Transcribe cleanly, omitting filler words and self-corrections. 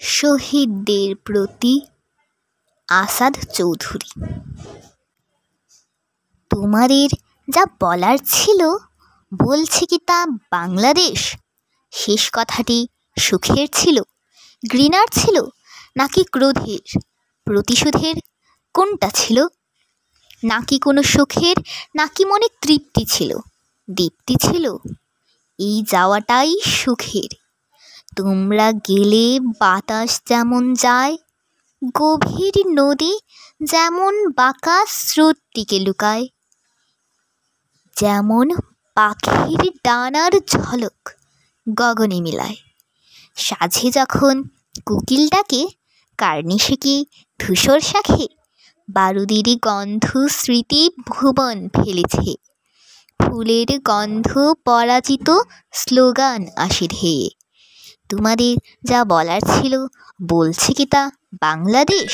শহীদদের প্রতি আসাদ চৌধুরী। তোমাদের যা বলার ছিল বলছে কি তা বাংলাদেশ? শেষ কথাটি সুখের ছিল, ঘৃণার ছিল, নাকি ক্রোধের, প্রতিশোধের? কোনটা ছিল? নাকি কোনো সুখের, নাকি মনে তৃপ্তি ছিল, দীপ্তি ছিল? এই যাওয়াটাই সুখের। তোমরা গেলে বাতাস যেমন যায়, গভীর নদী যেমন বাঁকা স্রোতটিকে লুকায়, যেমন পাখির ডানার ঝলক গগনে মিলায়। সাঝে যখন কোকিল ডাকে, কার্নিশে কি ধূসর শাখে, বারুদেরই গন্ধ স্মৃতি ভুবন ফেলেছে, ফুলের গন্ধ পরাজিত স্লোগান আসে ধেয়ে। তোমাদের যা বলার ছিল বলছে কি তা বাংলাদেশ?